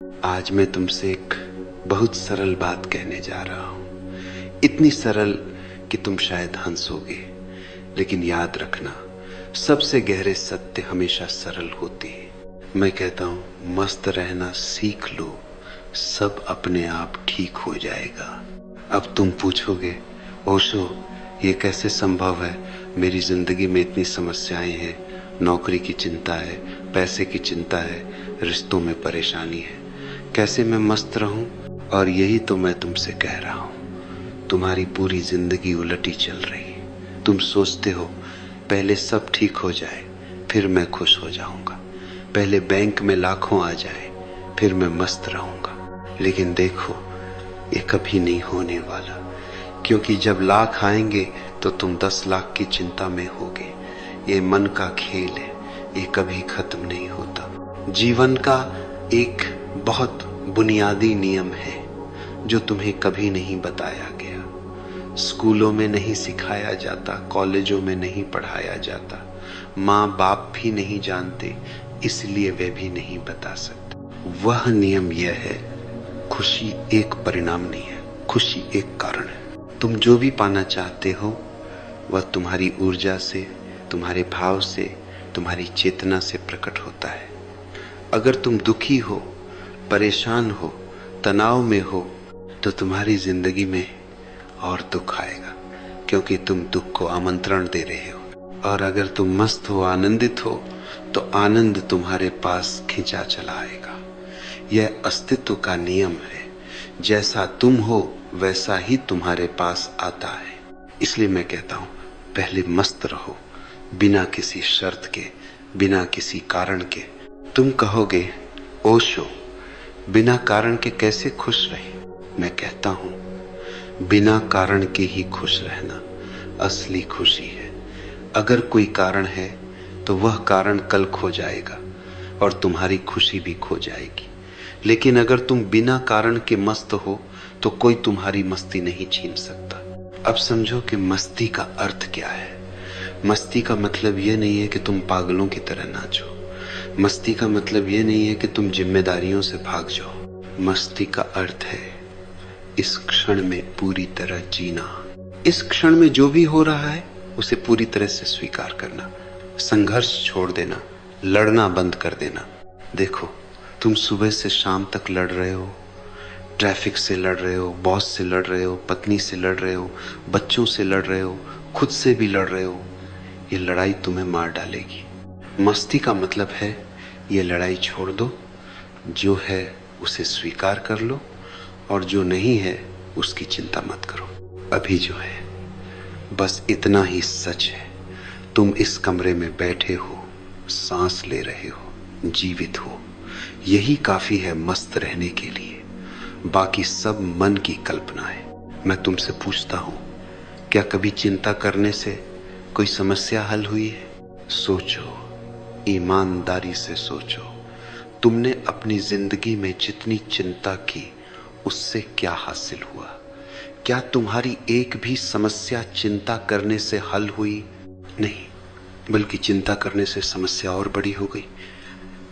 आज मैं तुमसे एक बहुत सरल बात कहने जा रहा हूं। इतनी सरल कि तुम शायद हंसोगे, लेकिन याद रखना, सबसे गहरे सत्य हमेशा सरल होते हैं। मैं कहता हूं, मस्त रहना सीख लो, सब अपने आप ठीक हो जाएगा। अब तुम पूछोगे, ओशो ये कैसे संभव है? मेरी जिंदगी में इतनी समस्याएं हैं, नौकरी की चिंता है, पैसे की चिंता है, रिश्तों में परेशानी है, कैसे मैं मस्त रहूं? और यही तो मैं तुमसे कह रहा हूं, तुम्हारी पूरी जिंदगी उलटी चल रही है। तुम सोचते हो पहले सब ठीक हो जाए फिर मैं खुश हो जाऊंगा, पहले बैंक में लाखों आ जाए फिर मैं मस्त रहूंगा। लेकिन देखो, ये कभी नहीं होने वाला, क्योंकि जब लाख आएंगे तो तुम 10 लाख की चिंता में होगे। ये मन का खेल है, ये कभी खत्म नहीं होता। जीवन का एक बहुत बुनियादी नियम है जो तुम्हें कभी नहीं बताया गया, स्कूलों में नहीं सिखाया जाता, कॉलेजों में नहीं पढ़ाया जाता, माँ बाप भी नहीं जानते, इसलिए वे भी नहीं बता सकते। वह नियम यह है, खुशी एक परिणाम नहीं है, खुशी एक कारण है। तुम जो भी पाना चाहते हो वह तुम्हारी ऊर्जा से, तुम्हारे भाव से, तुम्हारी चेतना से प्रकट होता है। अगर तुम दुखी हो, परेशान हो, तनाव में हो, तो तुम्हारी जिंदगी में और दुख आएगा, क्योंकि तुम दुख को आमंत्रण दे रहे हो। और अगर तुम मस्त हो, आनंदित हो, तो आनंद तुम्हारे पास खिंचा चला आएगा। यह अस्तित्व का नियम है, जैसा तुम हो वैसा ही तुम्हारे पास आता है। इसलिए मैं कहता हूं, पहले मस्त रहो, बिना किसी शर्त के, बिना किसी कारण के। तुम कहोगे, ओशो बिना कारण के कैसे खुश रहे? मैं कहता हूं, बिना कारण के ही खुश रहना असली खुशी है। अगर कोई कारण है तो वह कारण कल खो जाएगा और तुम्हारी खुशी भी खो जाएगी। लेकिन अगर तुम बिना कारण के मस्त हो तो कोई तुम्हारी मस्ती नहीं छीन सकता। अब समझो कि मस्ती का अर्थ क्या है। मस्ती का मतलब यह नहीं है कि तुम पागलों की तरह नाचो। मस्ती का मतलब यह नहीं है कि तुम जिम्मेदारियों से भाग जाओ। मस्ती का अर्थ है इस क्षण में पूरी तरह जीना। इस क्षण में जो भी हो रहा है उसे पूरी तरह से स्वीकार करना, संघर्ष छोड़ देना, लड़ना बंद कर देना। देखो, तुम सुबह से शाम तक लड़ रहे हो, ट्रैफिक से लड़ रहे हो, बॉस से लड़ रहे हो, पत्नी से लड़ रहे हो, बच्चों से लड़ रहे हो, खुद से भी लड़ रहे हो। ये लड़ाई तुम्हें मार डालेगी। मस्ती का मतलब है ये लड़ाई छोड़ दो, जो है उसे स्वीकार कर लो और जो नहीं है उसकी चिंता मत करो। अभी जो है बस इतना ही सच है, तुम इस कमरे में बैठे हो, सांस ले रहे हो, जीवित हो, यही काफी है मस्त रहने के लिए। बाकी सब मन की कल्पना है। मैं तुमसे पूछता हूं, क्या कभी चिंता करने से कोई समस्या हल हुई है? सोचो, ईमानदारी से सोचो, तुमने अपनी जिंदगी में जितनी चिंता की उससे क्या हासिल हुआ? क्या तुम्हारी एक भी समस्या चिंता करने से हल हुई? नहीं, बल्कि चिंता करने से समस्या और बड़ी हो गई।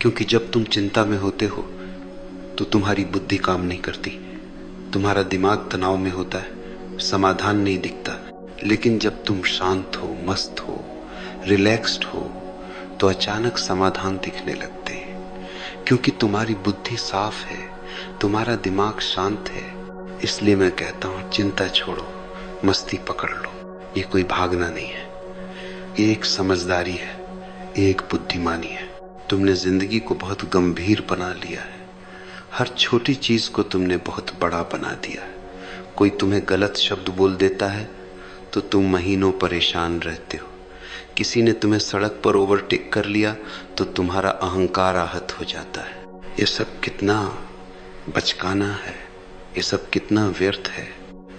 क्योंकि जब तुम चिंता में होते हो तो तुम्हारी बुद्धि काम नहीं करती, तुम्हारा दिमाग तनाव में होता है, समाधान नहीं दिखता। लेकिन जब तुम शांत हो, मस्त हो, रिलैक्स्ड हो, तो अचानक समाधान दिखने लगते हैं, क्योंकि तुम्हारी बुद्धि साफ है, तुम्हारा दिमाग शांत है। इसलिए मैं कहता हूं, चिंता छोड़ो, मस्ती पकड़ लो। ये कोई भागना नहीं है, ये एक समझदारी है, ये एक बुद्धिमानी है। तुमने जिंदगी को बहुत गंभीर बना लिया है, हर छोटी चीज को तुमने बहुत बड़ा बना दिया है। कोई तुम्हें गलत शब्द बोल देता है तो तुम महीनों परेशान रहते हो। किसी ने तुम्हें सड़क पर ओवरटेक कर लिया तो तुम्हारा अहंकार आहत हो जाता है। ये सब कितना बचकाना है, ये सब कितना व्यर्थ है।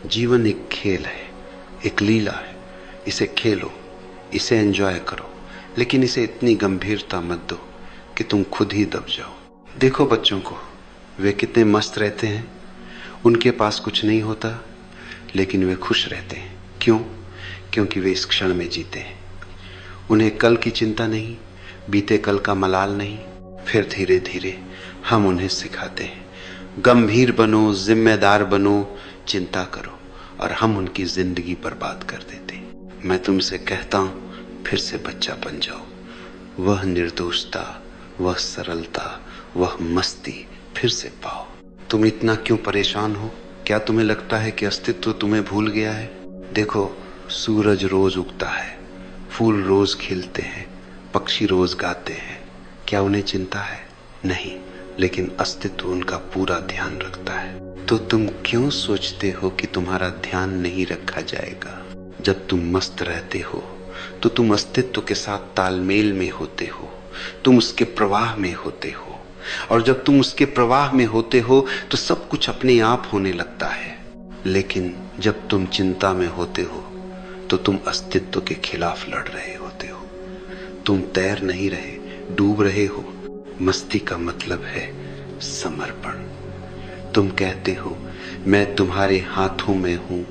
जीवन एक खेल है, एक लीला है। इसे खेलो, इसे एंजॉय करो, लेकिन इसे इतनी गंभीरता मत दो कि तुम खुद ही दब जाओ। देखो बच्चों को, वे कितने मस्त रहते हैं। उनके पास कुछ नहीं होता, लेकिन वे खुश रहते हैं। क्यों? क्योंकि वे इस क्षण में जीते हैं। उन्हें कल की चिंता नहीं, बीते कल का मलाल नहीं। फिर धीरे धीरे हम उन्हें सिखाते हैं, गंभीर बनो, जिम्मेदार बनो, चिंता करो, और हम उनकी जिंदगी बर्बाद कर देते हैं। मैं तुमसे कहता हूं, फिर से बच्चा बन जाओ। वह निर्दोषता, वह सरलता, वह मस्ती फिर से पाओ। तुम इतना क्यों परेशान हो? क्या तुम्हें लगता है कि अस्तित्व तुम्हें भूल गया है? देखो, सूरज रोज उगता है, फूल रोज खिलते हैं, पक्षी रोज गाते हैं। क्या उन्हें चिंता है? नहीं, लेकिन अस्तित्व उनका पूरा ध्यान रखता है। तो तुम क्यों सोचते हो कि तुम्हारा ध्यान नहीं रखा जाएगा? जब तुम मस्त रहते हो तो तुम अस्तित्व के साथ तालमेल में होते हो, तुम उसके प्रवाह में होते हो, और जब तुम उसके प्रवाह में होते हो तो सब कुछ अपने आप होने लगता है। लेकिन जब तुम चिंता में होते हो तो तुम अस्तित्व के खिलाफ लड़ रहे होते हो। तुम तैर नहीं रहे, डूब रहे हो। मस्ती का मतलब है समर्पण। तुम कहते हो, मैं तुम्हारे हाथों में हूं,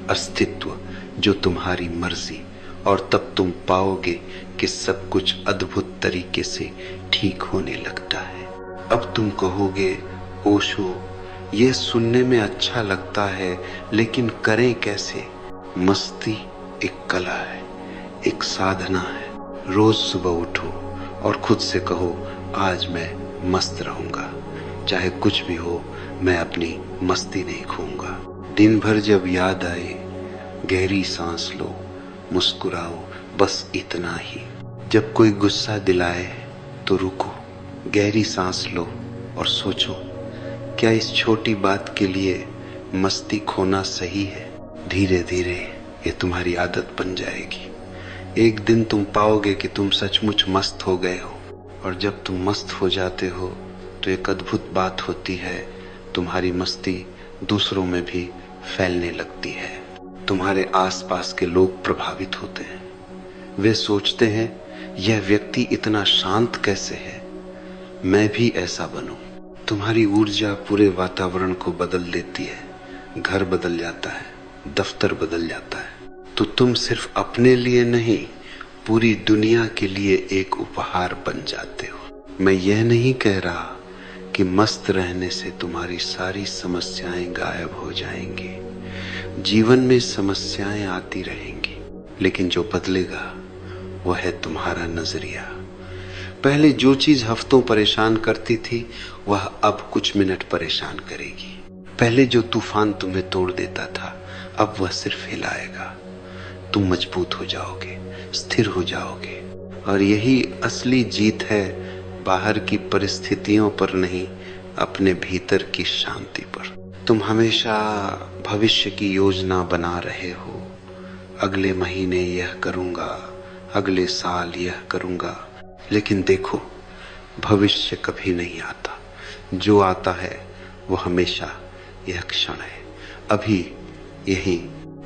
अस्तित्व जो तुम्हारी मर्जी, और तब तुम पाओगे कि सब कुछ अद्भुत तरीके से ठीक होने लगता है। अब तुम कहोगे, ओशो, ये सुनने में अच्छा लगता है, लेकिन करें कैसे? मस्ती एक कला है, एक साधना है। रोज सुबह उठो और खुद से कहो, आज मैं मस्त रहूंगा, चाहे कुछ भी हो, मैं अपनी मस्ती नहीं खोऊंगा। दिन भर जब याद आए, गहरी सांस लो, मुस्कुराओ, बस इतना ही। जब कोई गुस्सा दिलाए तो रुको, गहरी सांस लो और सोचो, क्या इस छोटी बात के लिए मस्ती खोना सही है? धीरे धीरे ये तुम्हारी आदत बन जाएगी। एक दिन तुम पाओगे कि तुम सचमुच मस्त हो गए हो, और जब तुम मस्त हो जाते हो तो एक अद्भुत बात होती है, तुम्हारी मस्ती दूसरों में भी फैलने लगती है। तुम्हारे आसपास के लोग प्रभावित होते हैं। वे सोचते हैं, यह व्यक्ति इतना शांत कैसे है, मैं भी ऐसा बनूं। तुम्हारी ऊर्जा पूरे वातावरण को बदल देती है। घर बदल जाता है, दफ्तर बदल जाता है। तो तुम सिर्फ अपने लिए नहीं, पूरी दुनिया के लिए एक उपहार बन जाते हो। मैं यह नहीं कह रहा कि मस्त रहने से तुम्हारी सारी समस्याएं गायब हो जाएंगी। जीवन में समस्याएं आती रहेंगी, लेकिन जो बदलेगा वह है तुम्हारा नजरिया। पहले जो चीज हफ्तों परेशान करती थी, वह अब कुछ मिनट परेशान करेगी। पहले जो तूफान तुम्हें तोड़ देता था, अब वह सिर्फ हिलाएगा। तुम मजबूत हो जाओगे, स्थिर हो जाओगे, और यही असली जीत है, बाहर की परिस्थितियों पर नहीं, अपने भीतर की शांति पर। तुम हमेशा भविष्य की योजना बना रहे हो, अगले महीने यह करूंगा, अगले साल यह करूंगा, लेकिन देखो, भविष्य कभी नहीं आता। जो आता है वो हमेशा यह क्षण है, अभी यही।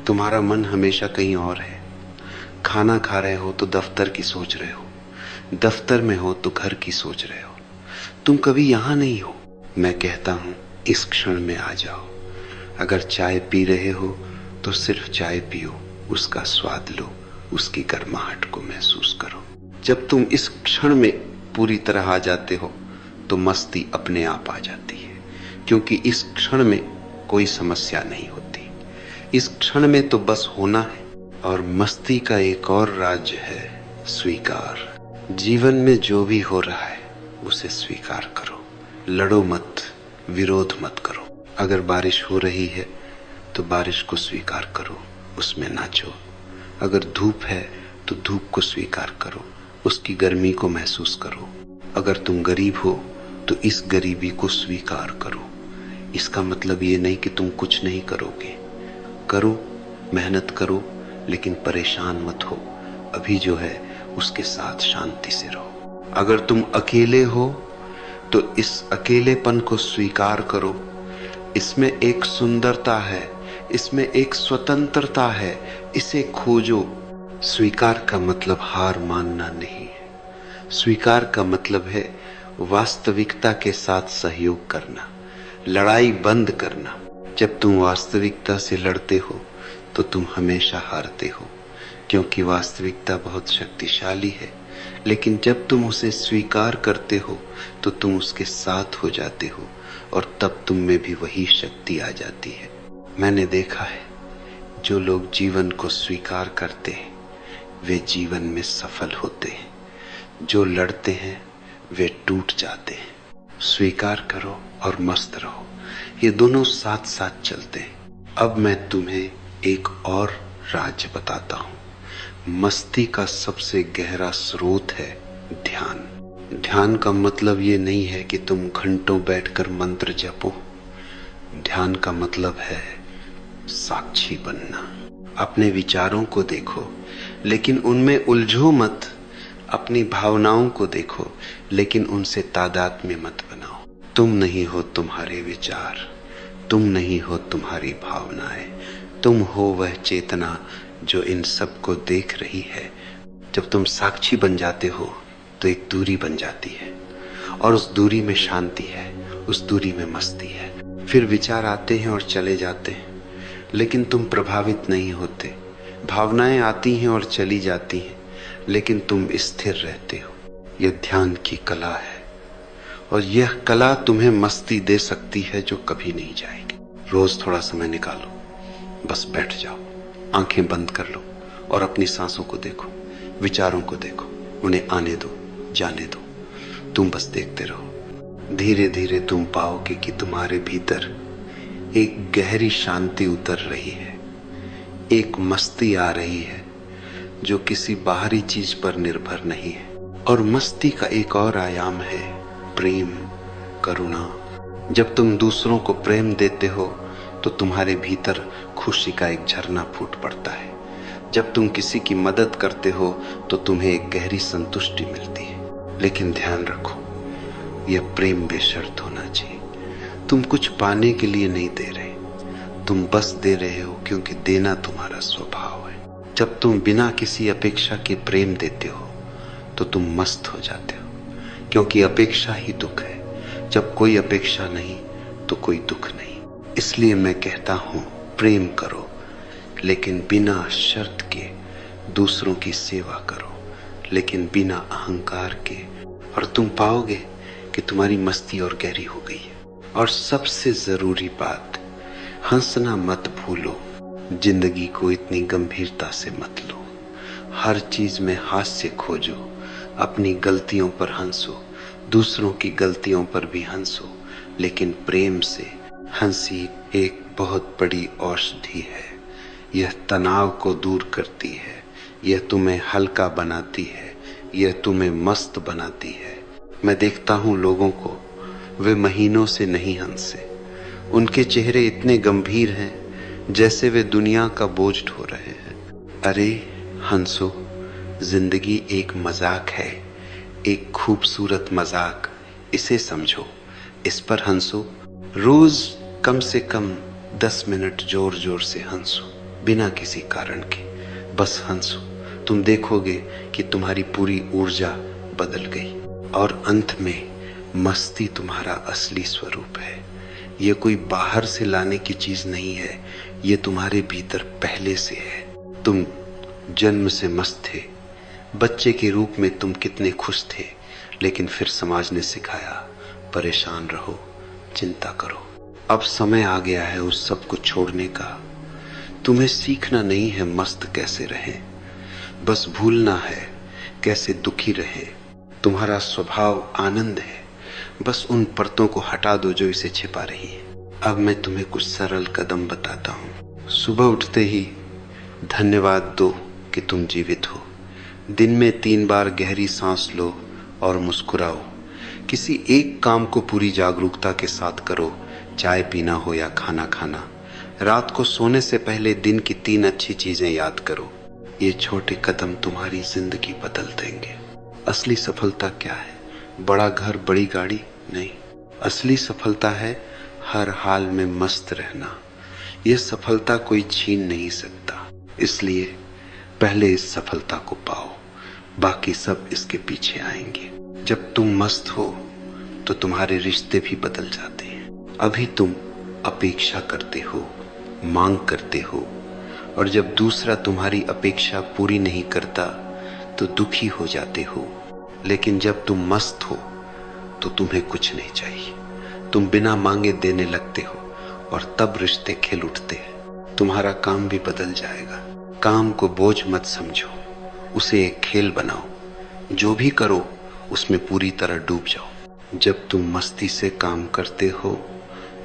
तुम्हारा मन हमेशा कहीं और है। खाना खा रहे हो तो दफ्तर की सोच रहे हो, दफ्तर में हो तो घर की सोच रहे हो। तुम कभी यहां नहीं हो। मैं कहता हूं, इस क्षण में आ जाओ। अगर चाय पी रहे हो तो सिर्फ चाय पियो, उसका स्वाद लो, उसकी गर्माहट को महसूस करो। जब तुम इस क्षण में पूरी तरह आ जाते हो तो मस्ती अपने आप आ जाती है, क्योंकि इस क्षण में कोई समस्या नहीं होती। इस क्षण में तो बस होना है। और मस्ती का एक और राज्य है, स्वीकार। जीवन में जो भी हो रहा है उसे स्वीकार करो। लड़ो मत, विरोध मत करो। अगर बारिश हो रही है तो बारिश को स्वीकार करो, उसमें नाचो। अगर धूप है तो धूप को स्वीकार करो, उसकी गर्मी को महसूस करो। अगर तुम गरीब हो तो इस गरीबी को स्वीकार करो। इसका मतलब ये नहीं कि तुम कुछ नहीं करोगे। करो, मेहनत करो, लेकिन परेशान मत हो। अभी जो है उसके साथ शांति से रहो। अगर तुम अकेले हो तो इस अकेलेपन को स्वीकार करो। इसमें एक सुंदरता है, इसमें एक स्वतंत्रता है, इसे खोजो। स्वीकार का मतलब हार मानना नहीं है। स्वीकार का मतलब है वास्तविकता के साथ सहयोग करना, लड़ाई बंद करना। जब तुम वास्तविकता से लड़ते हो तो तुम हमेशा हारते हो, क्योंकि वास्तविकता बहुत शक्तिशाली है, लेकिन जब तुम उसे स्वीकार करते हो तो तुम उसके साथ हो जाते हो और तब तुम में भी वही शक्ति आ जाती है। मैंने देखा है, जो लोग जीवन को स्वीकार करते हैं वे जीवन में सफल होते हैं, जो लड़ते हैं वे टूट जाते हैं। स्वीकार करो और मस्त रहो, ये दोनों साथ साथ चलते हैं। अब मैं तुम्हें एक और राज बताता हूं। मस्ती का सबसे गहरा स्रोत है ध्यान। ध्यान का मतलब ये नहीं है कि तुम घंटों बैठकर मंत्र जपो। ध्यान का मतलब है साक्षी बनना। अपने विचारों को देखो लेकिन उनमें उलझो मत। अपनी भावनाओं को देखो लेकिन उनसे तादात्म्य मत बनाओ। तुम नहीं हो तुम्हारे विचार, तुम नहीं हो तुम्हारी भावनाएं, तुम हो वह चेतना जो इन सब को देख रही है। जब तुम साक्षी बन जाते हो तो एक दूरी बन जाती है और उस दूरी में शांति है, उस दूरी में मस्ती है। फिर विचार आते हैं और चले जाते हैं लेकिन तुम प्रभावित नहीं होते। भावनाएं आती हैं और चली जाती हैं लेकिन तुम स्थिर रहते हो। यह ध्यान की कला है और यह कला तुम्हें मस्ती दे सकती है जो कभी नहीं जाएगी। रोज थोड़ा समय निकालो, बस बैठ जाओ, आंखें बंद कर लो और अपनी सांसों को देखो, विचारों को देखो, उन्हें आने दो, जाने दो। तुम बस देखते रहो। धीरे धीरे तुम पाओगे कि तुम्हारे भीतर एक गहरी शांति उतर रही है, एक मस्ती आ रही है जो किसी बाहरी चीज पर निर्भर नहीं है। और मस्ती का एक और आयाम है प्रेम, करुणा। जब तुम दूसरों को प्रेम देते हो तो तुम्हारे भीतर खुशी का एक झरना फूट पड़ता है। जब तुम किसी की मदद करते हो तो तुम्हें एक गहरी संतुष्टि मिलती है। लेकिन ध्यान रखो, यह प्रेम बेशर्त होना चाहिए। तुम कुछ पाने के लिए नहीं दे रहे, तुम बस दे रहे हो क्योंकि देना तुम्हारा स्वभाव है। जब तुम बिना किसी अपेक्षा के प्रेम देते हो तो तुम मस्त हो जाते हो, क्योंकि अपेक्षा ही दुख है। जब कोई अपेक्षा नहीं तो कोई दुख नहीं। इसलिए मैं कहता हूं, प्रेम करो लेकिन बिना शर्त के। दूसरों की सेवा करो लेकिन बिना अहंकार के, और तुम पाओगे कि तुम्हारी मस्ती और गहरी हो गई है। और सबसे जरूरी बात, हंसना मत भूलो। जिंदगी को इतनी गंभीरता से मत लो। हर चीज में हास्य खोजो। अपनी गलतियों पर हंसो, दूसरों की गलतियों पर भी हंसो, लेकिन प्रेम से। हंसी एक बहुत बड़ी औषधि है। यह तनाव को दूर करती है, यह तुम्हें हल्का बनाती है, यह तुम्हें मस्त बनाती है। मैं देखता हूं लोगों को, वे महीनों से नहीं हंसे। उनके चेहरे इतने गंभीर हैं जैसे वे दुनिया का बोझ ढो रहे हैं। अरे हंसो, जिंदगी एक मजाक है, एक खूबसूरत मजाक। इसे समझो, इस पर हंसो। रोज कम से कम 10 मिनट जोर जोर से हंसो, बिना किसी कारण के। बस हंसो, तुम देखोगे कि तुम्हारी पूरी ऊर्जा बदल गई। और अंत में मस्ती तुम्हारा असली स्वरूप है। ये कोई बाहर से लाने की चीज नहीं है, ये तुम्हारे भीतर पहले से है। तुम जन्म से मस्त थे। बच्चे के रूप में तुम कितने खुश थे, लेकिन फिर समाज ने सिखाया परेशान रहो, चिंता करो। अब समय आ गया है उस सब को छोड़ने का। तुम्हें सीखना नहीं है मस्त कैसे रहे, बस भूलना है कैसे दुखी रहे। तुम्हारा स्वभाव आनंद है, बस उन परतों को हटा दो जो इसे छिपा रही है। अब मैं तुम्हें कुछ सरल कदम बताता हूँ। सुबह उठते ही धन्यवाद दो कि तुम जीवित हो। दिन में 3 बार गहरी सांस लो और मुस्कुराओ। किसी एक काम को पूरी जागरूकता के साथ करो, चाय पीना हो या खाना खाना। रात को सोने से पहले दिन की 3 अच्छी चीजें याद करो। ये छोटे कदम तुम्हारी जिंदगी बदल देंगे। असली सफलता क्या है? बड़ा घर, बड़ी गाड़ी नहीं। असली सफलता है हर हाल में मस्त रहना। यह सफलता कोई छीन नहीं सकता। इसलिए पहले इस सफलता को पाओ, बाकी सब इसके पीछे आएंगे। जब तुम मस्त हो तो तुम्हारे रिश्ते भी बदल जाते हैं। अभी तुम अपेक्षा करते हो, मांग करते हो, और जब दूसरा तुम्हारी अपेक्षा पूरी नहीं करता तो दुखी हो जाते हो। लेकिन जब तुम मस्त हो तो तुम्हें कुछ नहीं चाहिए। तुम बिना मांगे देने लगते हो और तब रिश्ते खिल उठते हैं। तुम्हारा काम भी बदल जाएगा। काम को बोझ मत समझो, उसे एक खेल बनाओ। जो भी करो उसमें पूरी तरह डूब जाओ। जब तुम मस्ती से काम करते हो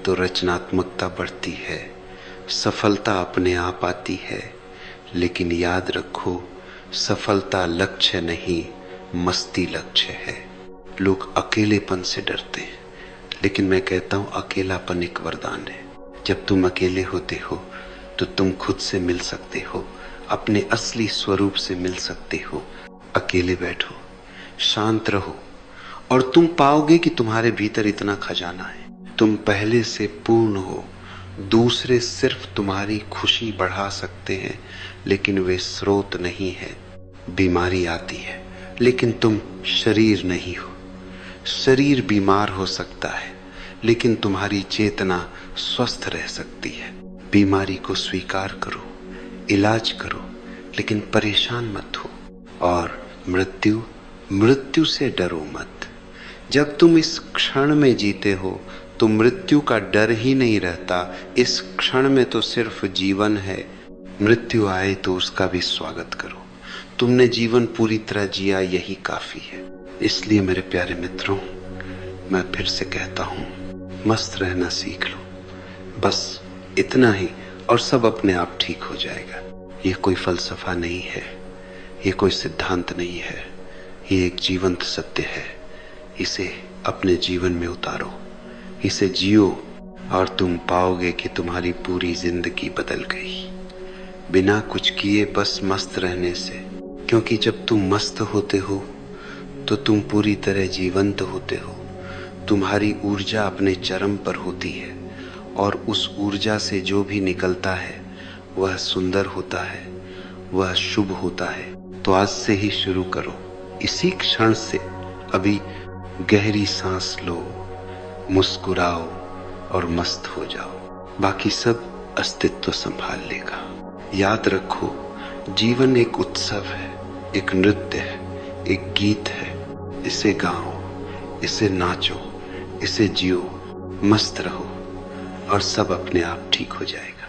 तो रचनात्मकता बढ़ती है, सफलता अपने आप आती है। लेकिन याद रखो, सफलता लक्ष्य नहीं, मस्ती लक्ष्य है। लोग अकेलेपन से डरते हैं, लेकिन मैं कहता हूं अकेलापन एक वरदान है। जब तुम अकेले होते हो तो तुम खुद से मिल सकते हो, अपने असली स्वरूप से मिल सकते हो। अकेले बैठो, शांत रहो और तुम पाओगे कि तुम्हारे भीतर इतना खजाना है। तुम पहले से पूर्ण हो। दूसरे सिर्फ तुम्हारी खुशी बढ़ा सकते हैं, लेकिन वे स्रोत नहीं है। बीमारी आती है, लेकिन तुम शरीर नहीं हो। शरीर बीमार हो सकता है, लेकिन तुम्हारी चेतना स्वस्थ रह सकती है। बीमारी को स्वीकार करो, इलाज करो, लेकिन परेशान मत हो। और मृत्यु से डरो मत। जब तुम इस क्षण में जीते हो तो मृत्यु का डर ही नहीं रहता। इस क्षण में तो सिर्फ जीवन है। मृत्यु आए तो उसका भी स्वागत करो। तुमने जीवन पूरी तरह जिया, यही काफी है। इसलिए मेरे प्यारे मित्रों, मैं फिर से कहता हूं, मस्त रहना सीख लो। बस इतना ही, और सब अपने आप ठीक हो जाएगा। ये कोई फलसफा नहीं है, ये कोई सिद्धांत नहीं है, ये एक जीवंत सत्य है। इसे अपने जीवन में उतारो, इसे जियो, और तुम पाओगे कि तुम्हारी पूरी जिंदगी बदल गई, बिना कुछ किए, बस मस्त रहने से। क्योंकि जब तुम मस्त होते हो तो तुम पूरी तरह जीवंत होते हो। तुम्हारी ऊर्जा अपने चरम पर होती है, और उस ऊर्जा से जो भी निकलता है वह सुंदर होता है, वह शुभ होता है। तो आज से ही शुरू करो, इसी क्षण से। अभी गहरी सांस लो, मुस्कुराओ और मस्त हो जाओ। बाकी सब अस्तित्व संभाल लेगा। याद रखो, जीवन एक उत्सव है, एक नृत्य है, एक गीत है। इसे गाओ, इसे नाचो, इसे जियो, मस्त रहो, और सब अपने आप ठीक हो जाएगा।